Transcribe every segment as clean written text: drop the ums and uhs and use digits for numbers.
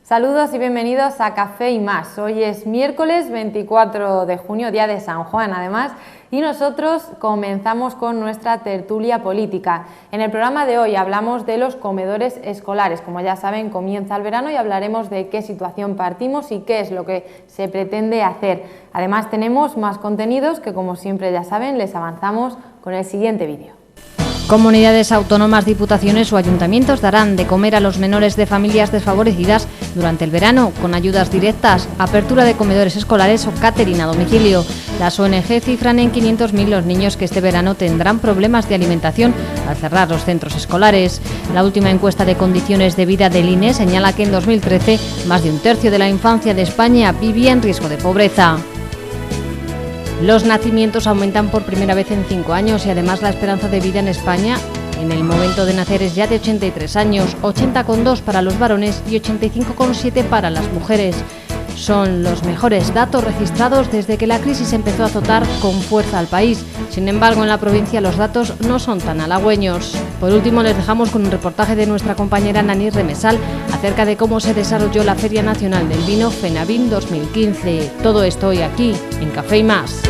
Saludos y bienvenidos a Café y Más. Hoy es miércoles 24 de junio, día de San Juan además, y nosotros comenzamos con nuestra tertulia política. En el programa de hoy hablamos de los comedores escolares. Como ya saben, comienza el verano y hablaremos de qué situación partimos y qué es lo que se pretende hacer. Además tenemos más contenidos que, como siempre ya saben, les avanzamos con el siguiente vídeo. Comunidades autónomas, diputaciones o ayuntamientos darán de comer a los menores de familias desfavorecidas durante el verano con ayudas directas, apertura de comedores escolares o catering a domicilio. Las ONG cifran en 500.000 los niños que este verano tendrán problemas de alimentación al cerrar los centros escolares. La última encuesta de condiciones de vida del INE señala que en 2013 más de un tercio de la infancia de España vivía en riesgo de pobreza. Los nacimientos aumentan por primera vez en 5 años y además la esperanza de vida en España en el momento de nacer es ya de 83 años, 80,2 para los varones y 85,7 para las mujeres. Son los mejores datos registrados desde que la crisis empezó a azotar con fuerza al país. Sin embargo, en la provincia los datos no son tan halagüeños. Por último, les dejamos con un reportaje de nuestra compañera Nani Remesal acerca de cómo se desarrolló la Feria Nacional del Vino FENAVIN 2015. Todo esto hoy aquí, en Café y Más.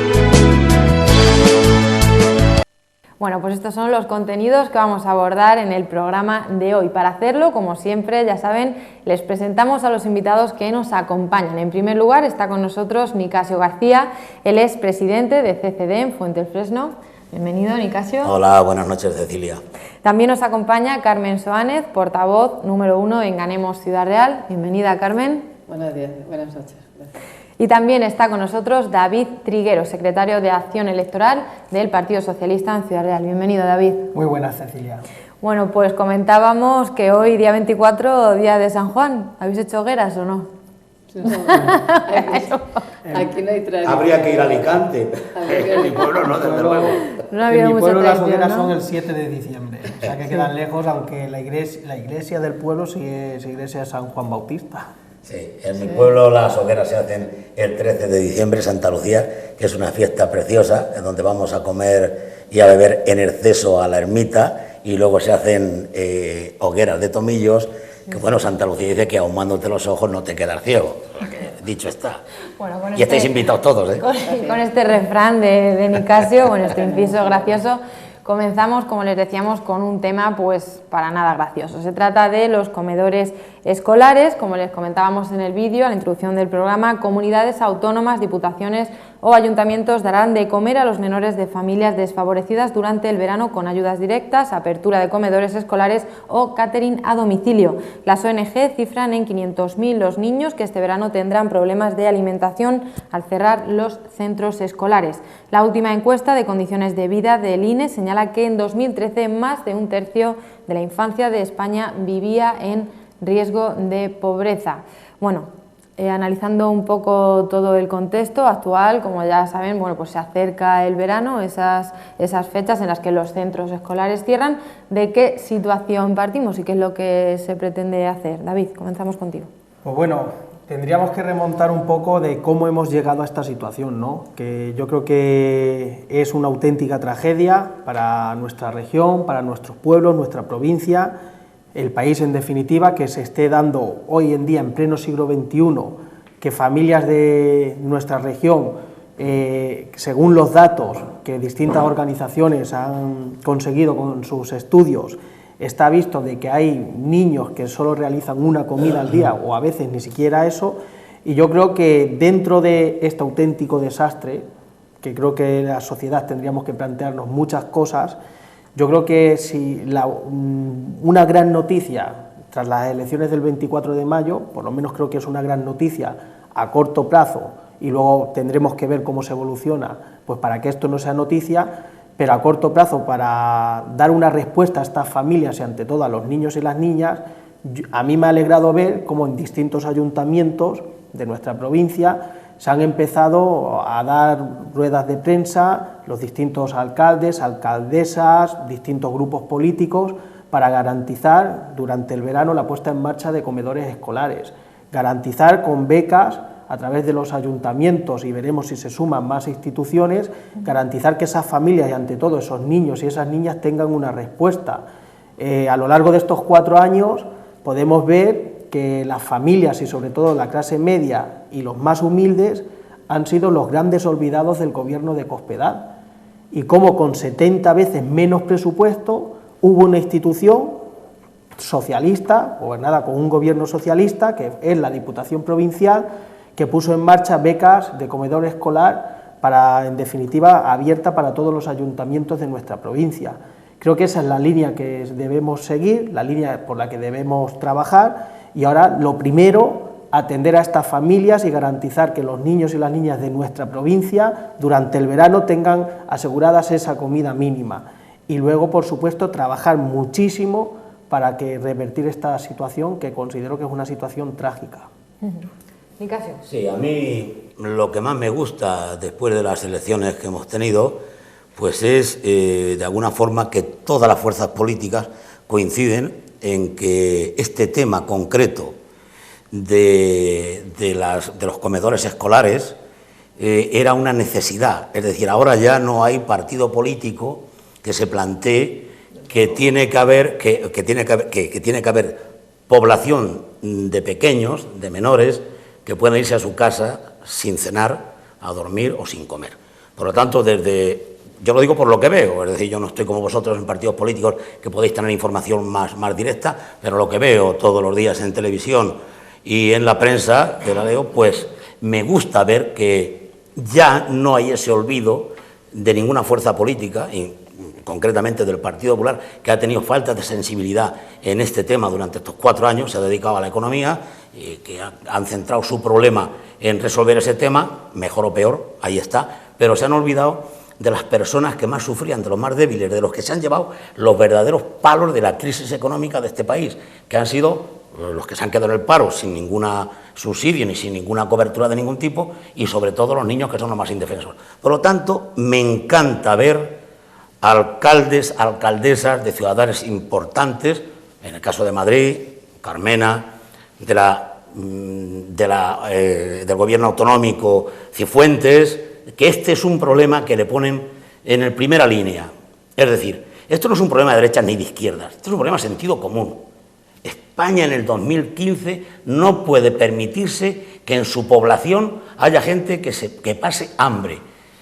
Bueno, pues estos son los contenidos que vamos a abordar en el programa de hoy. Para hacerlo, como siempre, ya saben, les presentamos a los invitados que nos acompañan. En primer lugar está con nosotros Nicasio García, él es presidente de CCD en Fuentealfresno. Bienvenido, Nicasio. Hola, buenas noches, Cecilia. También nos acompaña Carmen Soánez, portavoz número 1 en Ganemos Ciudad Real. Bienvenida, Carmen. Buenos días, buenas noches. Gracias. Y también está con nosotros David Triguero, secretario de Acción Electoral del Partido Socialista en Ciudad Real. Bienvenido, David. Muy buenas, Cecilia. Bueno, pues comentábamos que hoy, día 24, día de San Juan. ¿Habéis hecho hogueras o no? No, aquí no hay tradición. Habría que ir a Alicante. En mi pueblo no, desde luego. No ha habido En mi mucha pueblo las tradición, hogueras ¿no? son el 7 de diciembre, o sea que quedan lejos, aunque la iglesia del pueblo sí es iglesia de San Juan Bautista. Sí, en mi pueblo las hogueras se hacen el 13 de diciembre, Santa Lucía, que es una fiesta preciosa, en donde vamos a comer y a beber en exceso a la ermita, y luego se hacen hogueras de tomillos, que bueno, Santa Lucía dice que ahumándote los ojos no te quedas ciego, dicho está. Bueno, y estáis invitados todos, ¿eh? Con este refrán de Nicasio, con este inciso gracioso, comenzamos, como les decíamos, con un tema pues para nada gracioso. Se trata de los comedores escolares. Como les comentábamos en el vídeo, a la introducción del programa, comunidades autónomas, diputaciones o ayuntamientos darán de comer a los menores de familias desfavorecidas durante el verano con ayudas directas, apertura de comedores escolares o catering a domicilio. Las ONG cifran en 500.000 los niños que este verano tendrán problemas de alimentación al cerrar los centros escolares. La última encuesta de condiciones de vida del INE señala que en 2013 más de un tercio de la infancia de España vivía en riesgo de pobreza. Bueno, analizando un poco todo el contexto actual, como ya saben, bueno, pues se acerca el verano, esas fechas en las que los centros escolares cierran. ¿De qué situación partimos y qué es lo que se pretende hacer? David, comenzamos contigo. Pues bueno, tendríamos que remontar un poco de cómo hemos llegado a esta situación, ¿no? Que yo creo que es una auténtica tragedia para nuestra región, para nuestros pueblos, nuestra provincia, el país en definitiva, que se esté dando hoy en día, en pleno siglo XXI, que familias de nuestra región, según los datos que distintas organizaciones han conseguido con sus estudios, está visto de que hay niños que solo realizan una comida al día o a veces ni siquiera eso, y yo creo que dentro de este auténtico desastre, que creo que la sociedad tendríamos que plantearnos muchas cosas, yo creo que si una gran noticia tras las elecciones del 24 de mayo, por lo menos creo que es una gran noticia a corto plazo, y luego tendremos que ver cómo se evoluciona, pues para que esto no sea noticia, pero a corto plazo para dar una respuesta a estas familias y ante todo a los niños y las niñas, a mí me ha alegrado ver cómo en distintos ayuntamientos de nuestra provincia se han empezado a dar ruedas de prensa los distintos alcaldes, alcaldesas, distintos grupos políticos para garantizar durante el verano la puesta en marcha de comedores escolares, garantizar con becas a través de los ayuntamientos, y veremos si se suman más instituciones, garantizar que esas familias y ante todo esos niños y esas niñas tengan una respuesta. A lo largo de estos 4 años podemos ver que las familias y sobre todo la clase media y los más humildes han sido los grandes olvidados del gobierno de Cospedal, y cómo con 70 veces menos presupuesto hubo una institución socialista, gobernada con un gobierno socialista, que es la Diputación Provincial, que puso en marcha becas de comedor escolar para, en definitiva, abierta para todos los ayuntamientos de nuestra provincia. Creo que esa es la línea que debemos seguir, la línea por la que debemos trabajar, y ahora lo primero, atender a estas familias y garantizar que los niños y las niñas de nuestra provincia durante el verano tengan aseguradas esa comida mínima. Y luego, por supuesto, trabajar muchísimo para que revertir esta situación, que considero que es una situación trágica. Nicasio. Sí, a mí lo que más me gusta después de las elecciones que hemos tenido, pues es de alguna forma que todas las fuerzas políticas coinciden en que este tema concreto de los comedores escolares era una necesidad. Es decir, ahora ya no hay partido político que se plantee que tiene que haber población de pequeños, de menores, que puedan irse a su casa sin cenar, a dormir o sin comer. Por lo tanto, yo lo digo por lo que veo, es decir, yo no estoy como vosotros en partidos políticos que podéis tener información más directa, pero lo que veo todos los días en televisión y en la prensa, que la leo, pues me gusta ver que ya no hay ese olvido de ninguna fuerza política, y concretamente del Partido Popular, que ha tenido falta de sensibilidad en este tema durante estos 4 años, se ha dedicado a la economía, y que han centrado su problema en resolver ese tema, mejor o peor, ahí está, pero se han olvidado de las personas que más sufrían, de los más débiles, de los que se han llevado los verdaderos palos de la crisis económica de este país, que han sido los que se han quedado en el paro sin ninguna subsidio ni sin ninguna cobertura de ningún tipo, y sobre todo los niños, que son los más indefensos. Por lo tanto, me encanta ver alcaldes, alcaldesas de ciudades importantes, en el caso de Madrid, Carmena, del gobierno autonómico Cifuentes, que este es un problema que le ponen en primera línea. Es decir, esto no es un problema de derechas ni de izquierdas, esto es un problema de sentido común. España en el 2015 no puede permitirse que en su población haya gente que pase hambre.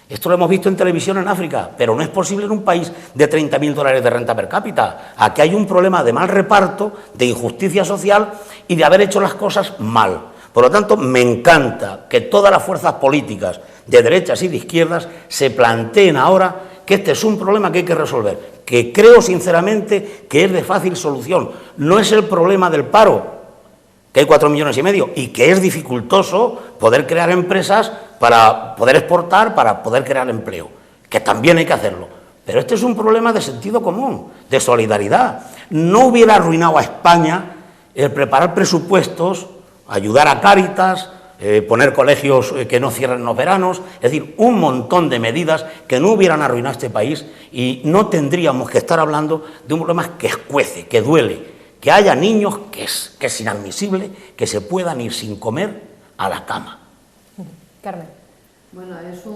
Esto lo hemos visto en televisión en África, pero no es posible en un país de 30.000 dólares de renta per cápita. Aquí hay un problema de mal reparto, de injusticia social y de haber hecho las cosas mal. Por lo tanto, me encanta que todas las fuerzas políticas de derechas y de izquierdas se planteen ahora que este es un problema que hay que resolver, que creo sinceramente que es de fácil solución. No es el problema del paro, que hay 4,5 millones, y que es dificultoso poder crear empresas para poder exportar, para poder crear empleo, que también hay que hacerlo. Pero este es un problema de sentido común, de solidaridad. No hubiera arruinado a España el preparar presupuestos, ayudar a Cáritas, poner colegios que no cierren los veranos, es decir, un montón de medidas que no hubieran arruinado este país, y no tendríamos que estar hablando de un problema que escuece, que duele, que haya niños, que es inadmisible, que se puedan ir sin comer a la cama. Carmen. Bueno, es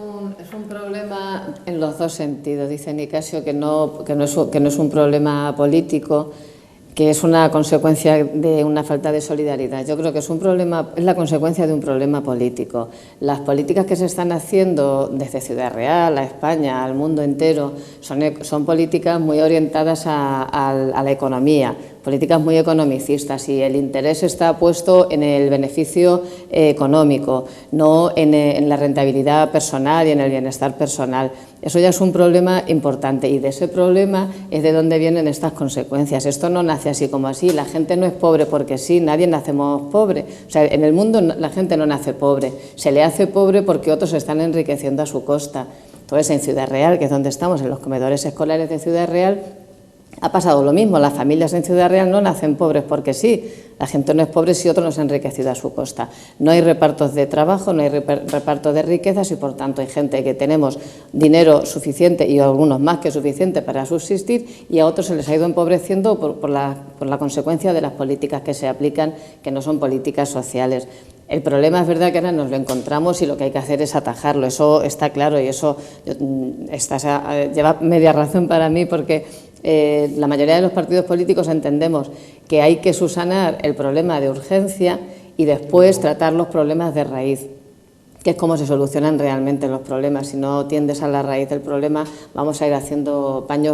un problema en los dos sentidos. Dice Nicasio que no es un problema político, que es una consecuencia de una falta de solidaridad. Yo creo que es la consecuencia de un problema político. Las políticas que se están haciendo desde Ciudad Real, a España, al mundo entero, son políticas muy orientadas a la economía, políticas muy economicistas, y el interés está puesto en el beneficio económico, no en la rentabilidad personal y en el bienestar personal. Eso ya es un problema importante, y de ese problema es de donde vienen estas consecuencias. Esto no nace así como así, la gente no es pobre porque sí, nadie nacemos pobre. O sea, en el mundo la gente no nace pobre, se le hace pobre porque otros se están enriqueciendo a su costa. Entonces, en Ciudad Real, que es donde estamos, en los comedores escolares de Ciudad Real, ha pasado lo mismo. Las familias en Ciudad Real no nacen pobres porque sí, la gente no es pobre si otro no se ha enriquecido a su costa. No hay repartos de trabajo, no hay reparto de riquezas, y por tanto hay gente que tenemos dinero suficiente, y algunos más que suficiente, para subsistir, y a otros se les ha ido empobreciendo por la consecuencia de las políticas que se aplican, que no son políticas sociales. El problema es verdad que ahora nos lo encontramos y lo que hay que hacer es atajarlo, eso está claro, y eso lleva media razón para mí, porque la mayoría de los partidos políticos entendemos que hay que subsanar el problema de urgencia y después tratar los problemas de raíz, que es como se solucionan realmente los problemas. Si no tiendes a la raíz del problema, vamos a ir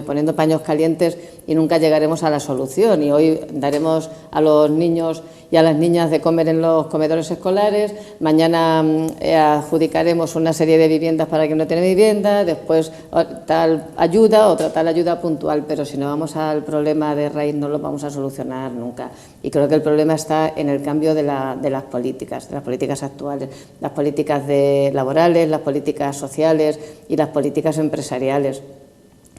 poniendo paños calientes y nunca llegaremos a la solución. Y hoy daremos a los niños y a las niñas de comer en los comedores escolares, mañana adjudicaremos una serie de viviendas para quien no tiene vivienda, después tal ayuda, otra tal ayuda puntual, pero si no vamos al problema de raíz no lo vamos a solucionar nunca. Y creo que el problema está en el cambio de las políticas actuales, las políticas laborales, las políticas sociales y las políticas empresariales.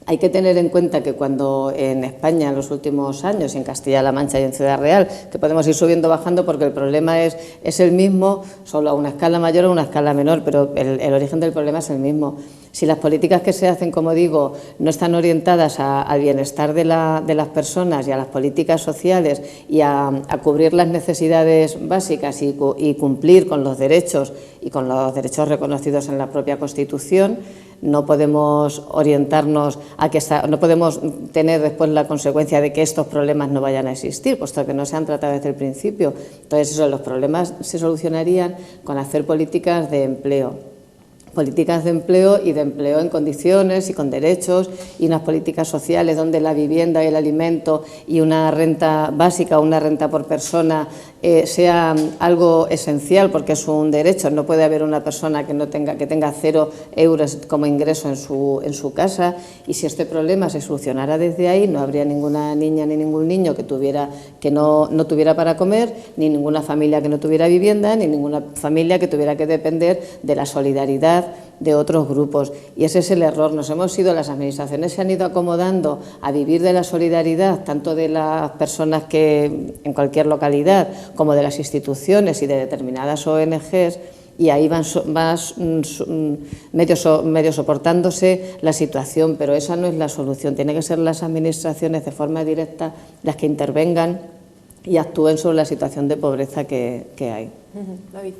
Hay que tener en cuenta que cuando en España en los últimos años, en Castilla-La Mancha y en Ciudad Real, que podemos ir subiendo o bajando porque el problema es el mismo, solo a una escala mayor o a una escala menor, pero el origen del problema es el mismo. Si las políticas que se hacen, como digo, no están orientadas al bienestar de las personas y a las políticas sociales y a cubrir las necesidades básicas y cumplir con los derechos y con los derechos reconocidos en la propia Constitución, no podemos orientarnos no podemos tener después la consecuencia de que estos problemas no vayan a existir, puesto que no se han tratado desde el principio. Entonces, los problemas se solucionarían con hacer políticas de empleo y de empleo en condiciones y con derechos, y unas políticas sociales donde la vivienda y el alimento y una renta básica, una renta por persona sea algo esencial porque es un derecho. No puede haber una persona que tenga 0 euros como ingreso en su casa, y si este problema se solucionara desde ahí no habría ninguna niña ni ningún niño que no tuviera para comer, ni ninguna familia que no tuviera vivienda, ni ninguna familia que tuviera que depender de la solidaridad de otros grupos. Y ese es el error. Las administraciones se han ido acomodando a vivir de la solidaridad, tanto de las personas que en cualquier localidad como de las instituciones y de determinadas ONGs, y ahí van medio soportándose la situación, pero esa no es la solución. Tienen que ser las administraciones de forma directa las que intervengan y actúen sobre la situación de pobreza que hay. David.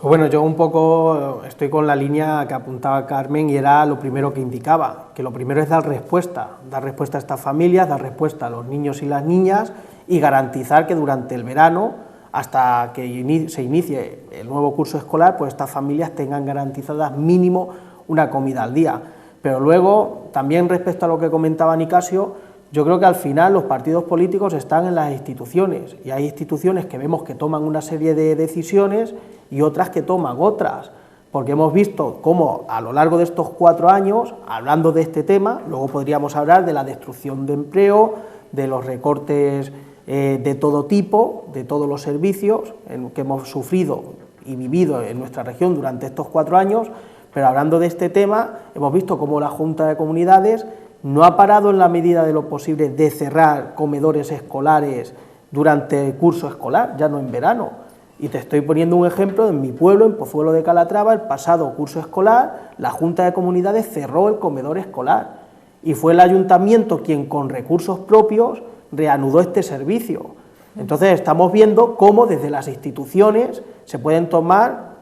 Pues bueno, yo un poco estoy con la línea que apuntaba Carmen, y era lo primero que indicaba, que lo primero es dar respuesta a estas familias, dar respuesta a los niños y las niñas, y garantizar que durante el verano, hasta que se inicie el nuevo curso escolar, pues estas familias tengan garantizadas mínimo una comida al día. Pero luego, también respecto a lo que comentaba Nicasio, yo creo que al final los partidos políticos están en las instituciones, y hay instituciones que vemos que toman una serie de decisiones y otras que toman otras, porque hemos visto cómo a lo largo de estos 4 años, hablando de este tema, luego podríamos hablar de la destrucción de empleo, de los recortes de todo tipo, de todos los servicios que hemos sufrido y vivido en nuestra región durante estos 4 años, pero hablando de este tema, hemos visto cómo la Junta de Comunidades no ha parado en la medida de lo posible de cerrar comedores escolares durante el curso escolar, ya no en verano. Y te estoy poniendo un ejemplo en mi pueblo, en Pozuelo de Calatrava, el pasado curso escolar, la Junta de Comunidades cerró el comedor escolar y fue el ayuntamiento quien con recursos propios reanudó este servicio. Entonces estamos viendo cómo desde las instituciones se pueden tomar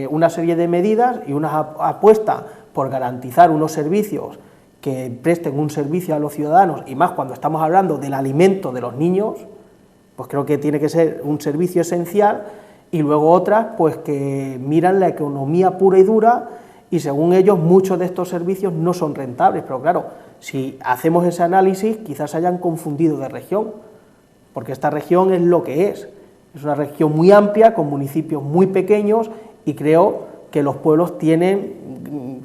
una serie de medidas y una apuesta por garantizar unos servicios que presten un servicio a los ciudadanos, y más cuando estamos hablando del alimento de los niños, pues creo que tiene que ser un servicio esencial, y luego otras pues que miran la economía pura y dura, y según ellos muchos de estos servicios no son rentables, pero claro, si hacemos ese análisis quizás hayan confundido de región, porque esta región es lo que es una región muy amplia, con municipios muy pequeños, y creo que los pueblos tienen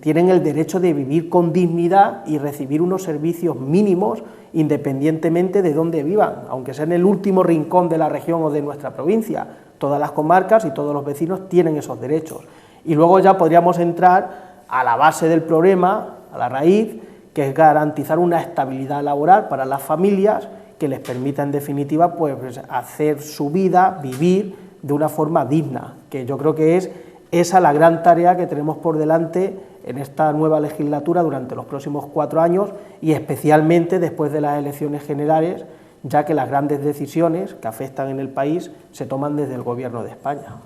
el derecho de vivir con dignidad y recibir unos servicios mínimos independientemente de dónde vivan, aunque sea en el último rincón de la región o de nuestra provincia. Todas las comarcas y todos los vecinos tienen esos derechos. Y luego ya podríamos entrar a la base del problema, a la raíz, que es garantizar una estabilidad laboral para las familias que les permita en definitiva pues hacer su vida, vivir de una forma digna, que yo creo que es esa la gran tarea que tenemos por delante en esta nueva legislatura durante los próximos 4 años, y especialmente después de las elecciones generales, ya que las grandes decisiones que afectan en el país se toman desde el Gobierno de España.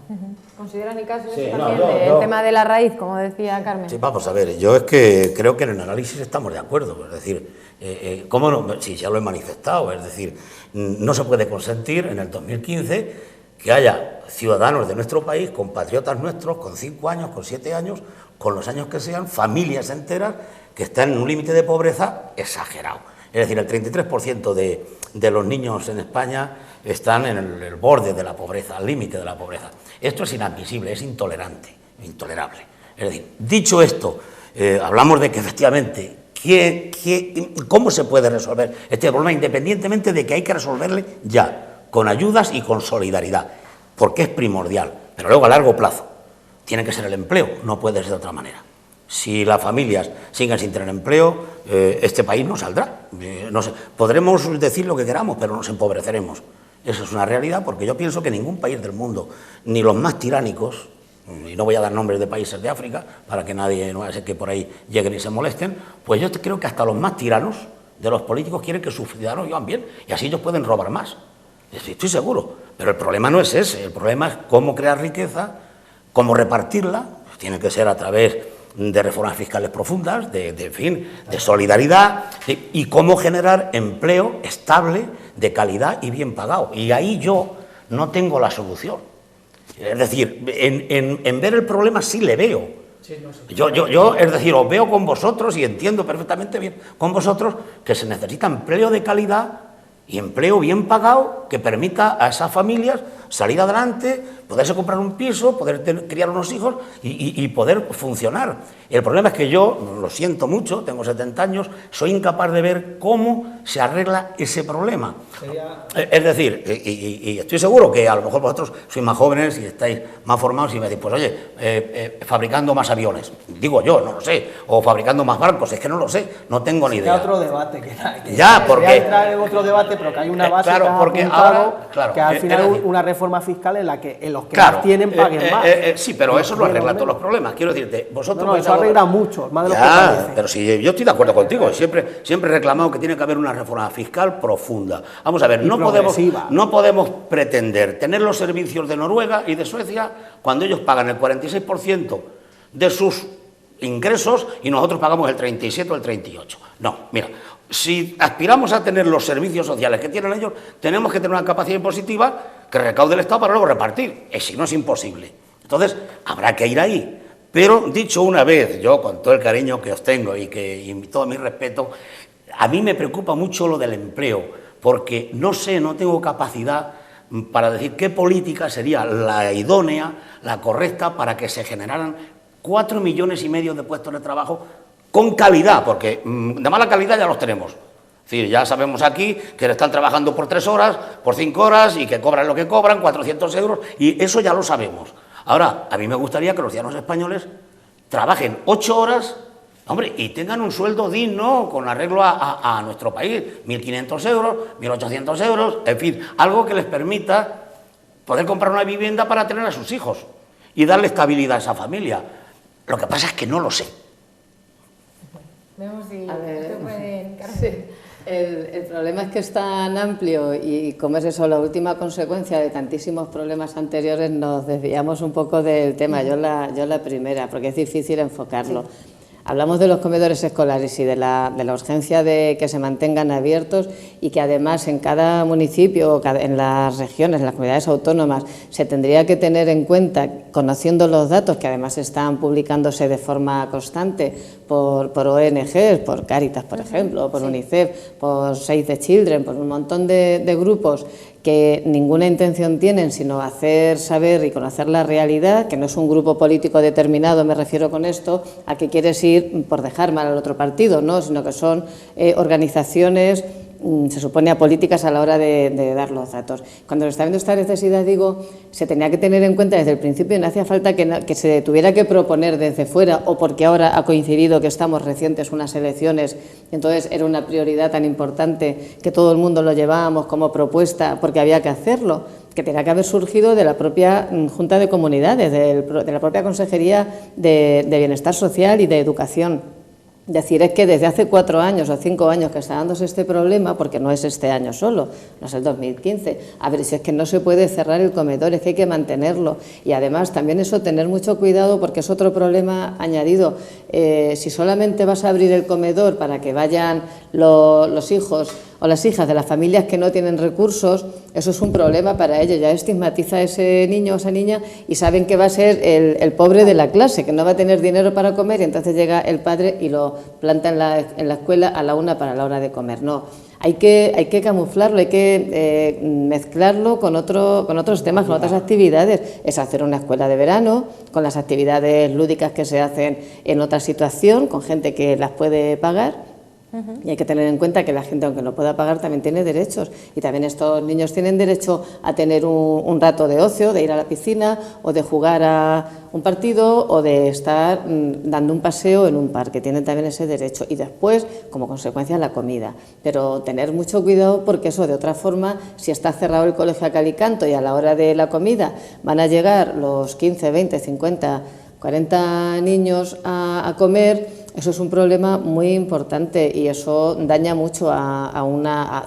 ¿Considera Nicasio Sí, eso no, también yo- el tema de la raíz, como decía Carmen? Sí, vamos a ver, yo es que creo que en el análisis estamos de acuerdo, es decir, ¿cómo no? Sí, ya lo he manifestado, es decir, no se puede consentir en el 2015 que haya ciudadanos de nuestro país, compatriotas nuestros, con 5 años, con 7 años, con los años que sean, familias enteras que están en un límite de pobreza exagerado. Es decir, el 33% de los niños en España están en el borde de la pobreza, al límite de la pobreza. Esto es inadmisible, es intolerante, intolerable. Es decir, dicho esto, hablamos de que efectivamente, ¿cómo se puede resolver este problema? Independientemente de que hay que resolverle ya, con ayudas y con solidaridad, porque es primordial, pero luego a largo plazo. Tiene que ser el empleo, no puede ser de otra manera. Si las familias siguen sin tener empleo, este país no saldrá. No sé, podremos decir lo que queramos, pero nos empobreceremos. Eso es una realidad, porque yo pienso que ningún país del mundo, ni los más tiránicos, y no voy a dar nombres de países de África, para que nadie, no vaya a ser que por ahí lleguen y se molesten, pues yo creo que hasta los más tiranos de los políticos quieren que sus ciudadanos vivan bien, y así ellos pueden robar más. Estoy seguro, pero el problema no es ese, el problema es cómo crear riqueza, cómo repartirla, tiene que ser a través de reformas fiscales profundas, de solidaridad, y cómo generar empleo estable, de calidad y bien pagado. Y ahí yo no tengo la solución. Es decir, en ver el problema sí le veo. Yo, es decir, os veo con vosotros y entiendo perfectamente bien con vosotros que se necesita empleo de calidad y empleo bien pagado que permita a esas familias salir adelante, poderse comprar un piso, poder criar unos hijos y poder funcionar. El problema es que yo, lo siento mucho, tengo 70 años, soy incapaz de ver cómo se arregla ese problema. Es decir, y estoy seguro que a lo mejor vosotros sois más jóvenes y estáis más formados y me decís, pues oye, fabricando más aviones, digo yo, no lo sé, o fabricando más barcos, es que no lo sé, no tengo ni idea. Otro debate que ya, porque... Voy a entrar en otro debate, pero que hay una base claro, que has porque apuntado, ahora, claro, que al final decir, una reforma fiscal en la que los que claro, más tienen paguen más. Sí, pero eso lo arregla todos los problemas. Quiero decirte, vosotros... No, eso arregla mucho, más de lo que ya, parece. pero si yo estoy de acuerdo contigo, siempre he reclamado que tiene que haber una reforma fiscal profunda. Vamos a ver, no podemos pretender tener los servicios de Noruega y de Suecia cuando ellos pagan el 46% de sus ingresos y nosotros pagamos el 37 o el 38. No, mira, si aspiramos a tener los servicios sociales que tienen ellos, tenemos que tener una capacidad impositiva que recaude el Estado para luego repartir. Si no, es imposible. Entonces, habrá que ir ahí. Pero, dicho una vez, yo con todo el cariño que os tengo y todo mi respeto, a mí me preocupa mucho lo del empleo, porque no tengo capacidad para decir qué política sería la idónea, la correcta, para que se generaran 4,5 millones de puestos de trabajo con calidad, porque de mala calidad ya los tenemos. Es decir, ya sabemos aquí que están trabajando por 3 horas, por 5 horas y que cobran lo que cobran, 400 euros, y eso ya lo sabemos. Ahora, a mí me gustaría que los ciudadanos españoles trabajen 8 horas, hombre, y tengan un sueldo digno con arreglo a nuestro país, 1.500 euros, 1.800 euros, en fin, algo que les permita poder comprar una vivienda para tener a sus hijos y darle estabilidad a esa familia. Lo que pasa es que no lo sé. Vemos si A ver, usted puede, Carmen. sí. El problema es que es tan amplio y como es eso la última consecuencia de tantísimos problemas anteriores, nos desviamos un poco del tema. Yo la primera, porque es difícil enfocarlo. Sí. Hablamos de los comedores escolares y de la urgencia de que se mantengan abiertos y que además en cada municipio, en las regiones, en las comunidades autónomas, se tendría que tener en cuenta, conociendo los datos que además están publicándose de forma constante por ONGs, por Cáritas, por ejemplo, por UNICEF, por Save the Children, por un montón de grupos que ninguna intención tienen sino hacer saber y conocer la realidad, que no es un grupo político determinado, me refiero con esto, a que quieres ir por dejar mal al otro partido, ¿no? Sino que son organizaciones, se supone, apolíticas a la hora de dar los datos. Cuando se está viendo esta necesidad, digo, se tenía que tener en cuenta desde el principio y no hacía falta que se tuviera que proponer desde fuera o porque ahora ha coincidido que estamos recientes unas elecciones, entonces era una prioridad tan importante que todo el mundo lo llevábamos como propuesta porque había que hacerlo, que tenía que haber surgido de la propia Junta de Comunidades, de la propia Consejería de Bienestar Social y de Educación. Decir es que desde hace 4 años o 5 años que está dándose este problema, porque no es este año solo, no es el 2015, a ver, si es que no se puede cerrar el comedor, es que hay que mantenerlo. Y además también eso, tener mucho cuidado, porque es otro problema añadido. Si solamente vas a abrir el comedor para que vayan los hijos o las hijas de las familias que no tienen recursos, eso es un problema para ellos, ya estigmatiza a ese niño o esa niña y saben que va a ser el pobre de la clase, que no va a tener dinero para comer, y entonces llega el padre y lo planta en la escuela a la una para la hora de comer. No, hay que camuflarlo, hay que mezclarlo con otros temas, con otras actividades. Es hacer una escuela de verano, con las actividades lúdicas que se hacen en otra situación, con gente que las puede pagar. Y hay que tener en cuenta que la gente, aunque no pueda pagar, también tiene derechos, y también estos niños tienen derecho a tener un rato de ocio, de ir a la piscina o de jugar a un partido o de estar dando un paseo en un parque, tienen también ese derecho, y después, como consecuencia, la comida. Pero tener mucho cuidado, porque eso, de otra forma, si está cerrado el colegio a cal y canto y a la hora de la comida van a llegar los 15, 20, 50, 40 niños a comer, eso es un problema muy importante, y eso daña mucho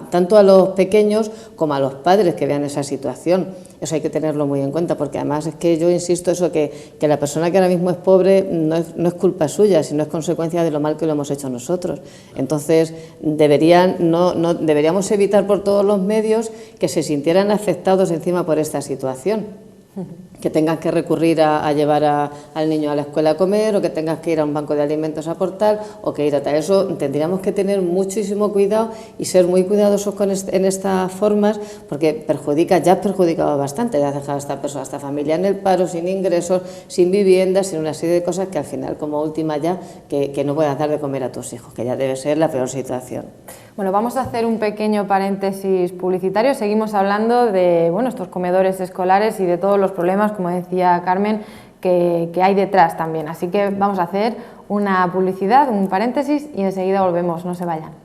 tanto a los pequeños como a los padres que vean esa situación. Eso hay que tenerlo muy en cuenta, porque además es que yo insisto eso, que la persona que ahora mismo es pobre no es culpa suya, sino es consecuencia de lo mal que lo hemos hecho nosotros. Entonces deberíamos evitar por todos los medios que se sintieran afectados encima por esta situación. Que tengas que recurrir a llevar al niño a la escuela a comer, o que tengas que ir a un banco de alimentos a aportar, o que ir a tal. Eso tendríamos que tener muchísimo cuidado y ser muy cuidadosos en estas formas, porque ya has perjudicado bastante, ya has dejado a esta familia en el paro, sin ingresos, sin vivienda, sin una serie de cosas que al final, como última ya, que no puedas dar de comer a tus hijos, que ya debe ser la peor situación. Bueno, vamos a hacer un pequeño paréntesis publicitario. Seguimos hablando de estos comedores escolares y de todos los problemas, como decía Carmen, que hay detrás también. Así que vamos a hacer una publicidad, un paréntesis, y enseguida volvemos, no se vayan.